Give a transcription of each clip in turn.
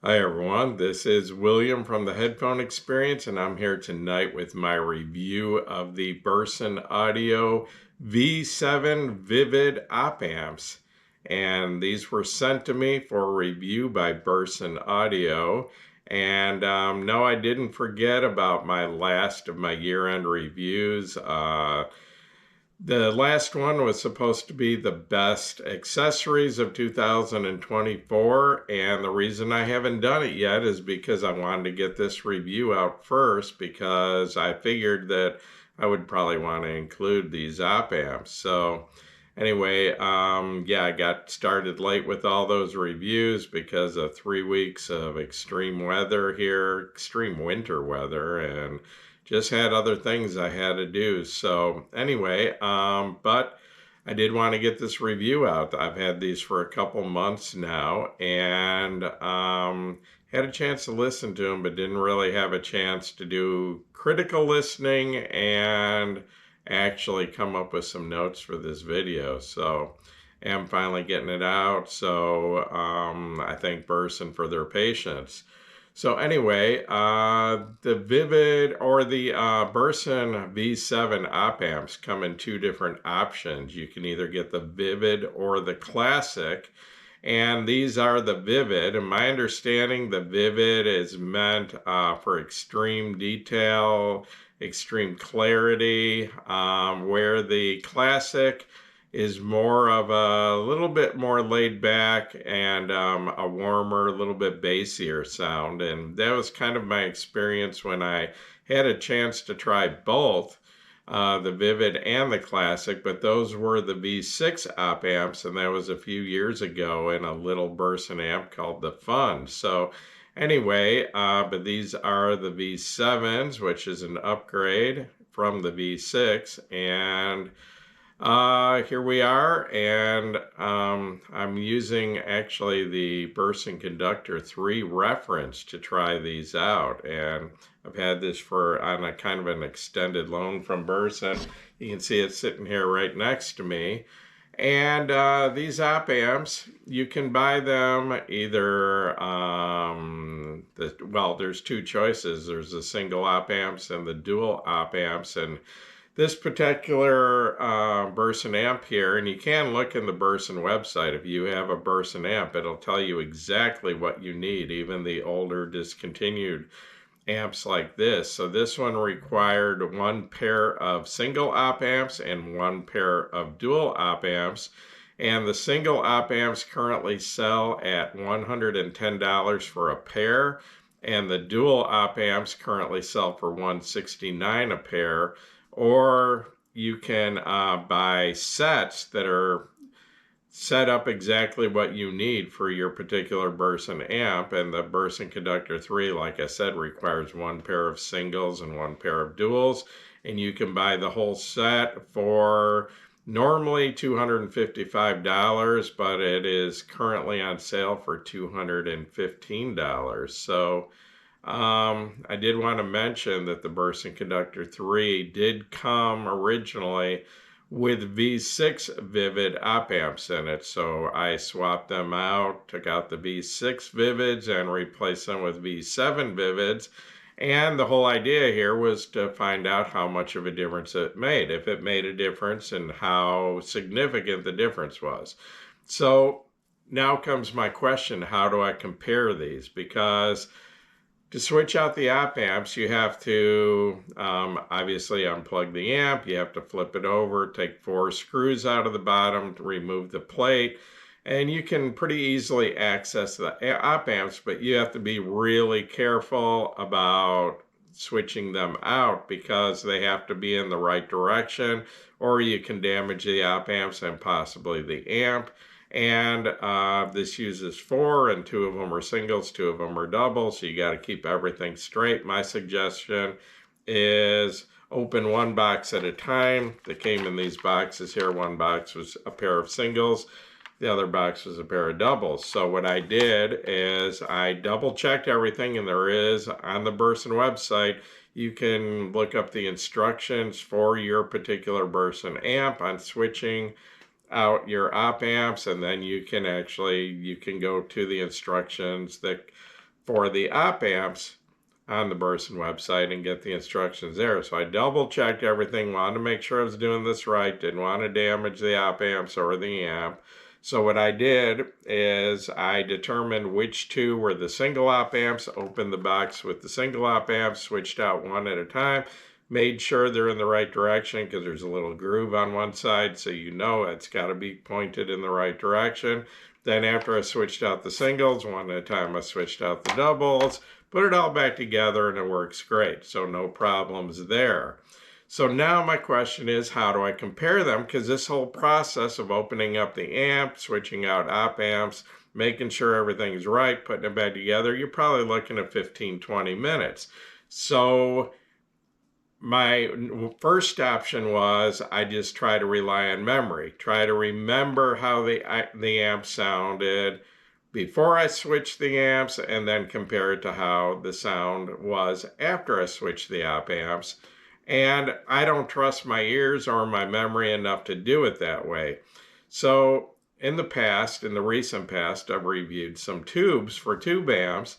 Hi everyone, this is William from the Headphone Experience, and I'm here tonight with my review of the Burson Audio V7 Vivid op amps. And these were sent to me for review by Burson Audio. And no, I didn't forget about my last of my year-end reviews. The last one was supposed to be the best accessories of 2024, and the reason I haven't done it yet is because I wanted to get this review out first, because I figured that I would probably want to include these op amps. So anyway, yeah, I got started late with all those reviews because of 3 weeks of extreme weather here, extreme winter weather, and just had other things I had to do. So anyway, but I did want to get this review out. I've had these for a couple months now, and had a chance to listen to them, but didn't really have a chance to do critical listening and actually come up with some notes for this video. So am finally getting it out. So I thank Burson for their patience. So anyway, the Vivid or the Burson V7 op amps come in two different options. You can either get the Vivid or the Classic, and these are the Vivid. And my understanding, the Vivid is meant for extreme detail, extreme clarity, where the Classic is more of a little bit more laid back and a warmer, a little bit bassier sound. And that was kind of my experience when I had a chance to try both, the Vivid and the Classic, but those were the V6 op amps, and that was a few years ago in a little Burson amp called the Fun. So anyway, but these are the V7s, which is an upgrade from the V6, and here we are, and I'm using actually the Burson Conductor 3 reference to try these out, and I've had this on a kind of an extended loan from Burson. You can see it sitting here right next to me. And these op amps, you can buy them either, well, there's two choices. There's the single op amps and the dual op amps, and this particular Burson amp here, and you can look in the Burson website. If you have a Burson amp, it'll tell you exactly what you need, even the older discontinued amps like this. So this one required one pair of single op amps and one pair of dual op amps. And the single op amps currently sell at $110 for a pair, and the dual op amps currently sell for $169 a pair. Or you can buy sets that are set up exactly what you need for your particular Burson amp. And the Burson Conductor 3, like I said, requires one pair of singles and one pair of duals. And you can buy the whole set for normally $255, but it is currently on sale for $215. So I did want to mention that the Burson Conductor 3 did come originally with V6 Vivid op amps in it, so I swapped them out, took out the V6 Vivids and replaced them with V7 Vivids. And the whole idea here was to find out how much of a difference it made, if it made a difference, and how significant the difference was. So now comes my question: how do I compare these? Because to switch out the op amps, you have to obviously unplug the amp. You have to flip it over, take 4 screws out of the bottom to remove the plate, and you can pretty easily access the op amps, but you have to be really careful about switching them out because they have to be in the right direction, or you can damage the op amps and possibly the amp. And this uses 4, and 2 of them are singles, 2 of them are doubles, so you got to keep everything straight. My suggestion is open one box at a time. They came in these boxes here. One box was a pair of singles, the other box was a pair of doubles. So what I did is I double checked everything, and there is on the Burson website, you can look up the instructions for your particular Burson amp on switching out your op amps, and then you can go to the instructions that for the op amps on the Burson website and get the instructions there. So I double checked everything, wanted to make sure I was doing this right, didn't want to damage the op amps or the amp. So what I did is I determined which two were the single op amps, opened the box with the single op amps, switched out one at a time, made sure they're in the right direction because there's a little groove on one side, so you know it's got to be pointed in the right direction. Then after I switched out the singles, one at a time I switched out the doubles, put it all back together and it works great. So no problems there. So now my question is, how do I compare them? Because this whole process of opening up the amp, switching out op amps, making sure everything's right, putting it back together, you're probably looking at 15-20 minutes. So my first option was I just try to rely on memory, try to remember how the amp sounded before I switched the amps, and then compare it to how the sound was after I switched the op amps. And I don't trust my ears or my memory enough to do it that way. So in the recent past, I've reviewed some tubes for tube amps.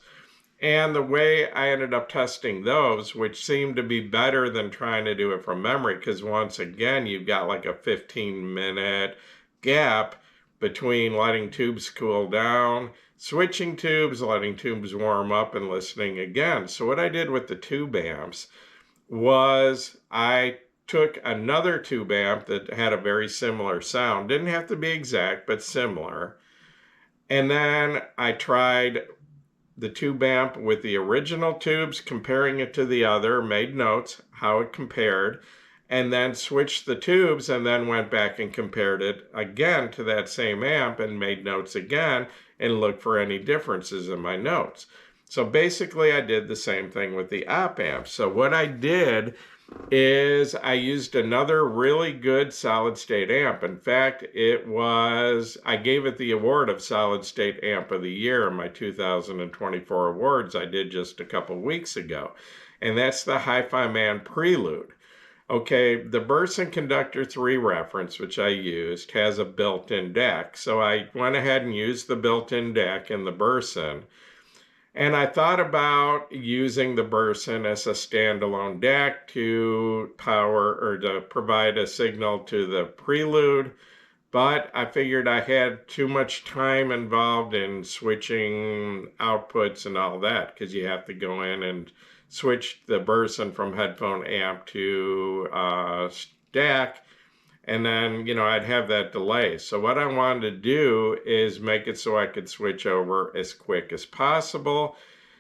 And the way I ended up testing those, which seemed to be better than trying to do it from memory, because once again, you've got like a 15-minute gap between letting tubes cool down, switching tubes, letting tubes warm up, and listening again. So what I did with the tube amps was I took another tube amp that had a very similar sound. Didn't have to be exact, but similar. And then I tried the tube amp with the original tubes, comparing it to the other, made notes how it compared, and then switched the tubes and then went back and compared it again to that same amp and made notes again and looked for any differences in my notes. So basically I did the same thing with the op amp. So what I did is I used another really good solid state amp. In fact, I gave it the award of solid state amp of the year in my 2024 awards I did just a couple weeks ago. And that's the Hi-Fi Man Prelude. Okay, the Burson Conductor 3 reference, which I used, has a built-in DAC. So I went ahead and used the built-in DAC in the Burson. And I thought about using the Burson as a standalone DAC to power or to provide a signal to the Prelude, but I figured I had too much time involved in switching outputs and all that, because you have to go in and switch the Burson from headphone amp to DAC. And then, I'd have that delay. So what I wanted to do is make it so I could switch over as quick as possible.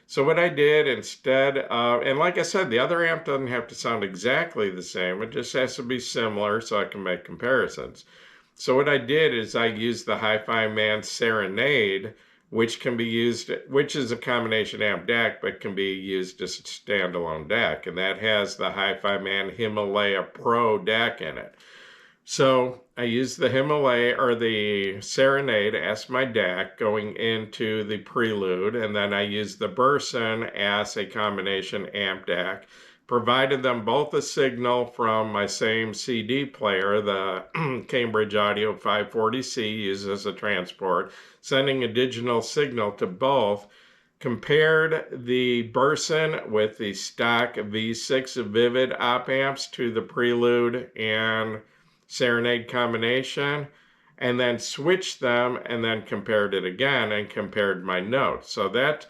So what I did instead of, and like I said, the other amp doesn't have to sound exactly the same. It just has to be similar so I can make comparisons. So what I did is I used the Hi-Fi Man Serenade, which is a combination amp DAC, but can be used as a standalone DAC. And that has the Hi-Fi Man Himalaya Pro DAC in it. So I used the Himalaya or the Serenade as my DAC going into the Prelude, and then I used the Burson as a combination amp DAC, provided them both a signal from my same CD player, the Cambridge Audio 540C used as a transport, sending a digital signal to both, compared the Burson with the stock V6 Vivid op amps to the Prelude and Serenade combination, and then switched them and then compared it again and compared my notes. So that,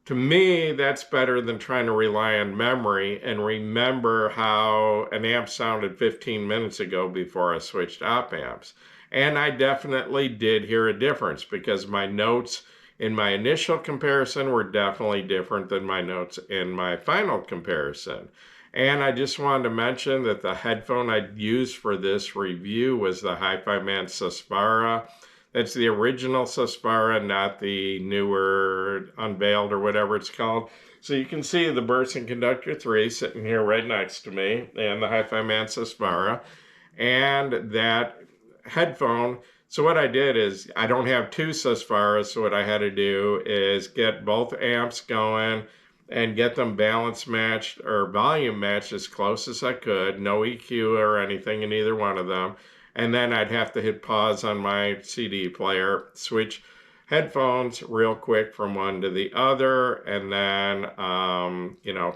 to me, that's better than trying to rely on memory and remember how an amp sounded 15 minutes ago before I switched op amps. And I definitely did hear a difference, because my notes in my initial comparison were definitely different than my notes in my final comparison. And I just wanted to mention that the headphone I used for this review was the Hi-Fi Man Susvara. That's the original Susvara, not the newer unveiled or whatever it's called. So you can see the Burson Conductor 3 sitting here right next to me, and the Hi-Fi Man Susvara, and that headphone. So what I did is, I don't have two Susvaras, so what I had to do is get both amps going and get them balance matched or volume matched as close as I could, no EQ or anything in either one of them. And then I'd have to hit pause on my CD player, switch headphones real quick from one to the other, and then, you know,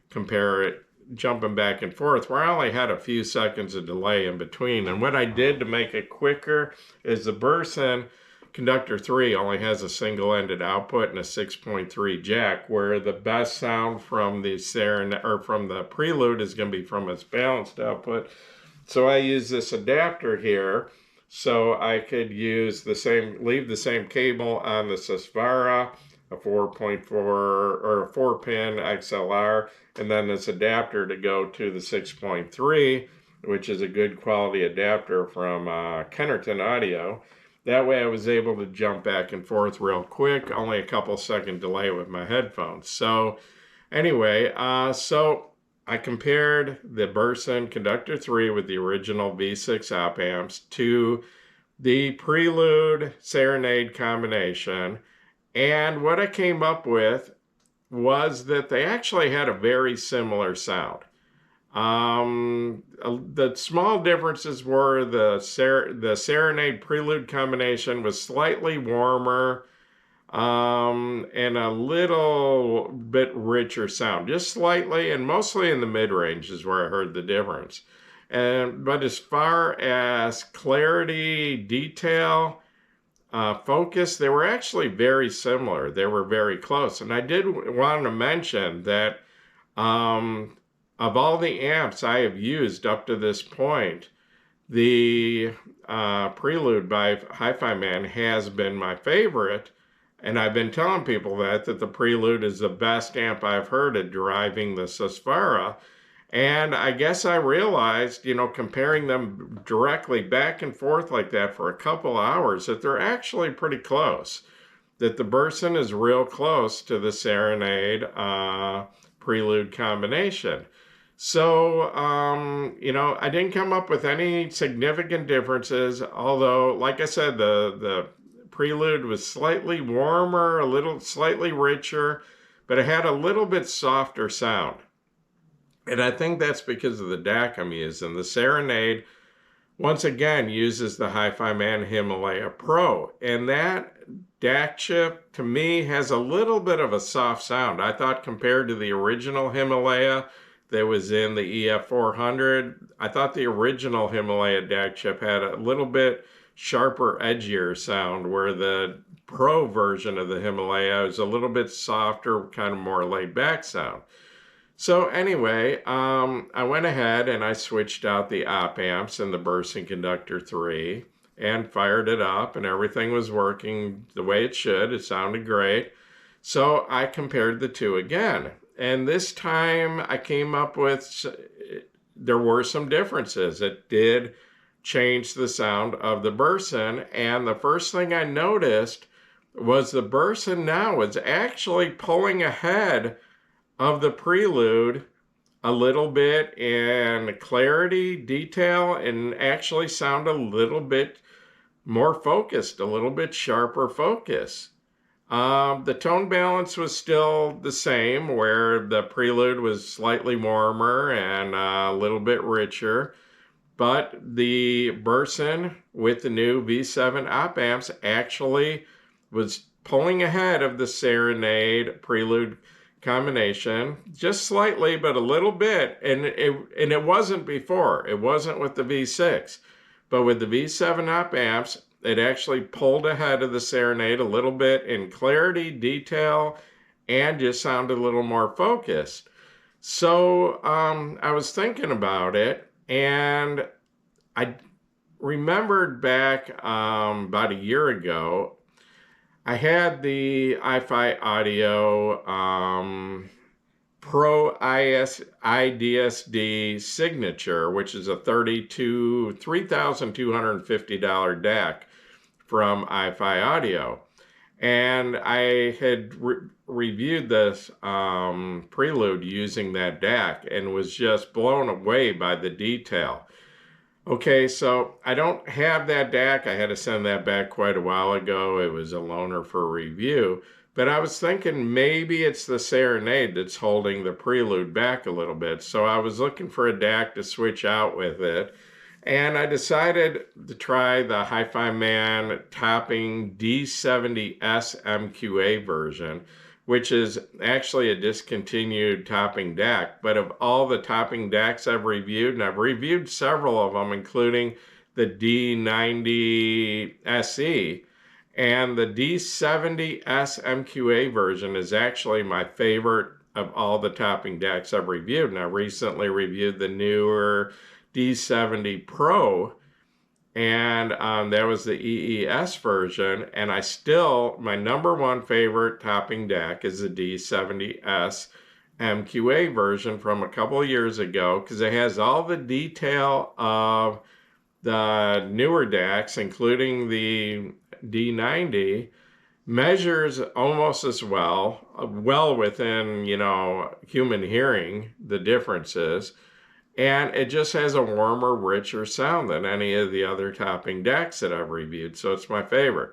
compare it, jumping back and forth, where I only had a few seconds of delay in between. And what I did to make it quicker is the Burson Conductor 3 only has a single-ended output and a 6.3 jack, where the best sound from the from the Prelude is going to be from its balanced output. So I use this adapter here, so I could use leave the same cable on the Susvara, a 4.4 or a 4-pin XLR, and then this adapter to go to the 6.3, which is a good quality adapter from Kennerton Audio. That way I was able to jump back and forth real quick, only a couple second delay with my headphones. So anyway, so I compared the Burson Conductor 3 with the original V6 op amps to the Prelude Serenade combination, and what I came up with was that they actually had a very similar sound. The small differences were the Serenade Prelude combination was slightly warmer and a little bit richer sound, just slightly, and mostly in the mid-range is where I heard the difference. But as far as clarity, detail, focus, they were actually very similar. They were very close. And I did want to mention that of all the amps I have used up to this point, the Prelude by Hi-Fi Man has been my favorite. And I've been telling people that the Prelude is the best amp I've heard at driving the Susvara. And I guess I realized, you know, comparing them directly back and forth like that for a couple hours, that they're actually pretty close. That the Burson is real close to the Serenade Prelude combination. So, you know, I didn't come up with any significant differences, although, like I said, the Prelude was slightly warmer, slightly richer, but it had a little bit softer sound. And I think that's because of the DAC I'm using. The Serenade, once again, uses the Hi-Fi Man Himalaya Pro. And that DAC chip, to me, has a little bit of a soft sound. I thought compared to the original Himalaya that was in the EF400, I thought the original Himalaya DAC chip had a little bit sharper, edgier sound, where the Pro version of the Himalaya is a little bit softer, kind of more laid-back sound. So anyway, I went ahead and I switched out the op amps in the Burson Conductor 3 and fired it up, and everything was working the way it should. It sounded great. So I compared the two again. And this time I came up with, there were some differences. It did change the sound of the Burson. And the first thing I noticed was the Burson now is actually pulling ahead of the Prelude a little bit in clarity, detail, and actually sound a little bit more focused, a little bit sharper focus. The tone balance was still the same, where the Prelude was slightly warmer and a little bit richer, but the Burson with the new V7 op amps actually was pulling ahead of the Serenade Prelude combination, just slightly, but a little bit, and it wasn't before. It wasn't with the V6, but with the V7 op amps, it actually pulled ahead of the Serenade a little bit in clarity, detail, and just sounded a little more focused. So I was thinking about it, and I remembered back about a year ago, I had the iFi Audio Pro IDSD Signature, which is a $3,250 DAC from iFi Audio. And I had reviewed this Prelude using that DAC and was just blown away by the detail. Okay, so I don't have that DAC. I had to send that back quite a while ago. It was a loaner for review. But I was thinking maybe it's the Serenade that's holding the Prelude back a little bit. So I was looking for a DAC to switch out with it. And I decided to try the Hi-Fi Man topping D70S MQA version, which is actually a discontinued topping DAC. But of all the topping DACs I've reviewed, and I've reviewed several of them, including the D90 SE, and the D70S MQA version is actually my favorite of all the topping DACs I've reviewed. And I recently reviewed the newer D70 Pro, and that was the EES version. And my number one favorite topping DAC is the D70S MQA version from a couple of years ago, because it has all the detail of the newer DACs, including the D90, measures almost as well within, human hearing, the differences. And it just has a warmer, richer sound than any of the other topping DACs that I've reviewed. So it's my favorite.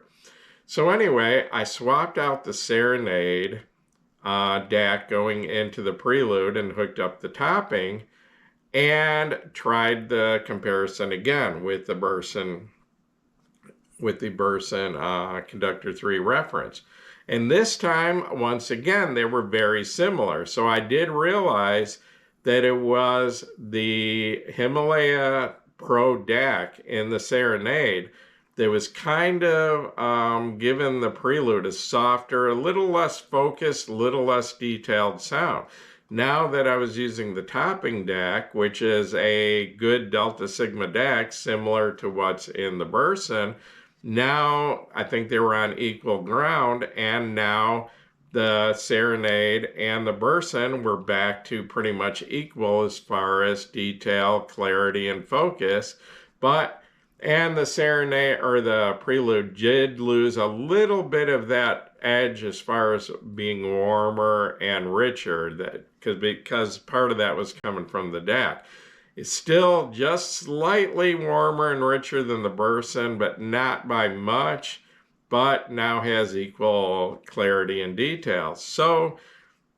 So anyway, I swapped out the Serenade DAC going into the Prelude and hooked up the topping and tried the comparison again with the Burson Conductor 3 reference. And this time, once again, they were very similar. So I did realize that it was the Himalaya Pro DAC in the Serenade that was kind of giving the Prelude a softer, a little less focused, a little less detailed sound. Now that I was using the topping DAC, which is a good Delta Sigma DAC, similar to what's in the Burson, now I think they were on equal ground, and now the Serenade and the Burson were back to pretty much equal as far as detail, clarity, and focus. And the Serenade or the Prelude did lose a little bit of that edge as far as being warmer and richer, because part of that was coming from the DAC. It's still just slightly warmer and richer than the Burson, but not by much, but now has equal clarity and detail. So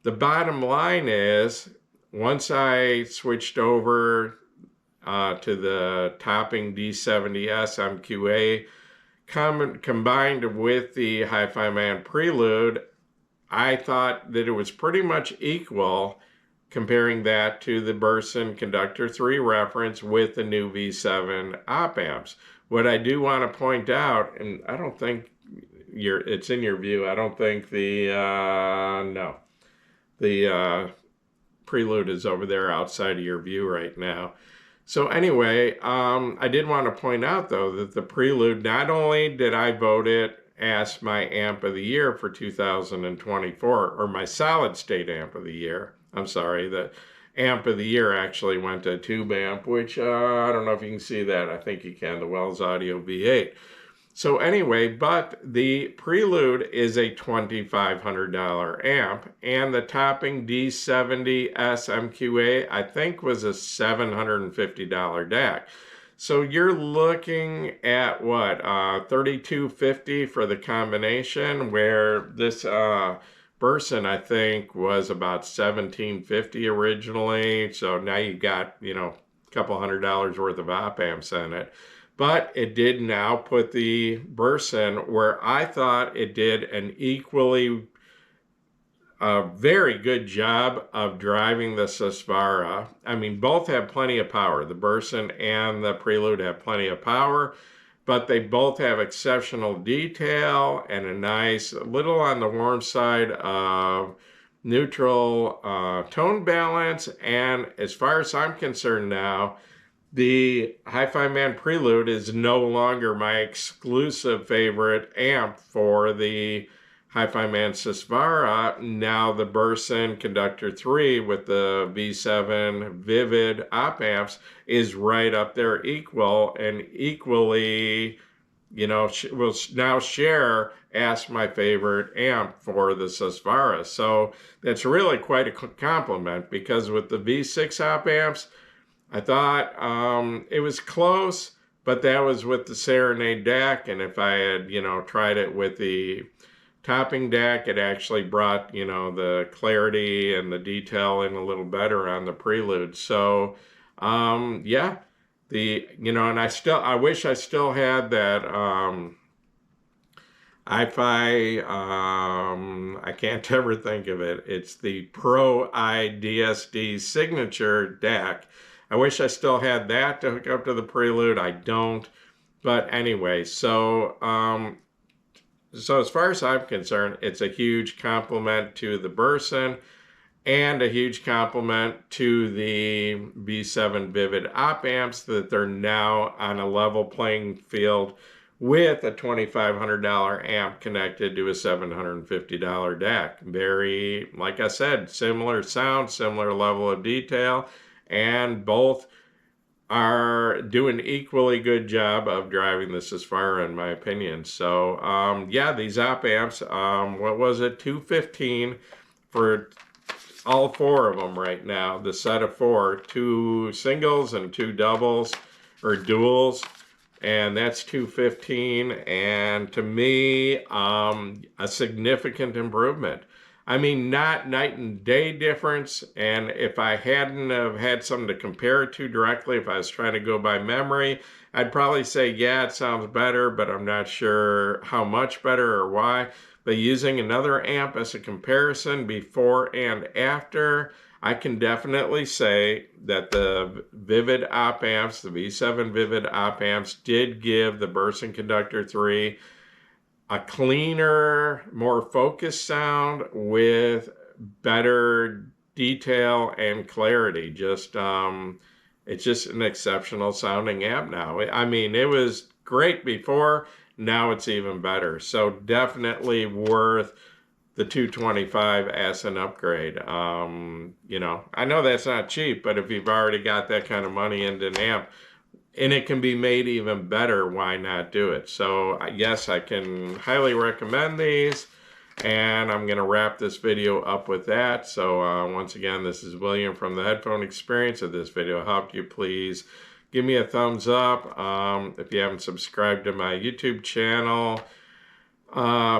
the bottom line is, once I switched over to the topping D70S MQA combined with the Hi-Fi Man Prelude, I thought that it was pretty much equal, comparing that to the Burson Conductor 3 reference with the new V7 op amps. What I do want to point out, and I don't think it's in your view, I don't think the Prelude is over there outside of your view right now. So anyway, I did want to point out, though, that the Prelude, not only did I vote it as my amp of the year for 2024, or my solid state amp of the year. I'm sorry, the amp of the year actually went to a tube amp, which I don't know if you can see that. I think you can, the Wells Audio V8. So anyway, but the Prelude is a $2,500 amp, and the topping D70S MQA, I think, was a $750 DAC. So you're looking at what, $3,250 for the combination, where this Burson, I think, was about $1,750 originally. So now you got, a couple $100 worth of op amps in it. But it did now put the Burson where I thought it did an equally very good job of driving the Susvara. I mean, both have plenty of power. The Burson and the Prelude have plenty of power, but they both have exceptional detail and a nice, little on the warm side of neutral tone balance. And as far as I'm concerned now, the Hi-Fi Man Prelude is no longer my exclusive favorite amp for the Hi-Fi Man Susvara. Now the Burson Conductor 3 with the V7 Vivid op amps is right up there equal, and equally, will now share as my favorite amp for the Susvara. So that's really quite a compliment, because with the V6 op amps, I thought it was close, but that was with the Serenade DAC, and if I had, tried it with the topping DAC, it actually brought, the clarity and the detail in a little better on the Prelude. So, yeah, And I wish I still had that I-Fi, I can't ever think of it. It's the Pro IDSD signature DAC. I wish I still had that to hook up to the Prelude. I don't. But anyway, so as far as I'm concerned, it's a huge compliment to the Burson and a huge compliment to the V7 Vivid op amps that they're now on a level playing field with a $2,500 amp connected to a $750 DAC. Very, like I said, similar sound, similar level of detail, and both are doing equally good job of driving this as far, in my opinion. So yeah, these op amps, what was it, $215 for all four of them right now, the set of four, 2 singles and 2 doubles or duals, and that's $215, and to me a significant improvement. I mean, not night and day difference, and if I hadn't have had something to compare it to directly, if I was trying to go by memory, I'd probably say, yeah, it sounds better, but I'm not sure how much better or why. But using another amp as a comparison before and after, I can definitely say that the Vivid op amps, the V7 Vivid op amps, did give the Burson Conductor 3 a cleaner, more focused sound with better detail and clarity. Just it's just an exceptional sounding amp now. I mean, it was great before, now it's even better. So definitely worth the $225 as an upgrade. I know that's not cheap, but if you've already got that kind of money into an amp, and it can be made even better, why not do it? So yes, I can highly recommend these, and I'm going to wrap this video up with that. So once again, this is William from the Headphone Experience. If this video helped you, please give me a thumbs up. If you haven't subscribed to my YouTube channel,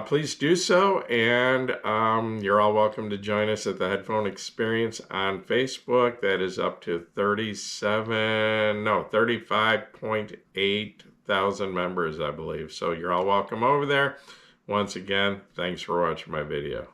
please do so, and you're all welcome to join us at the Headphone Experience on Facebook. That is up to 35.8 thousand members, I believe. So you're all welcome over there. Once again, thanks for watching my video.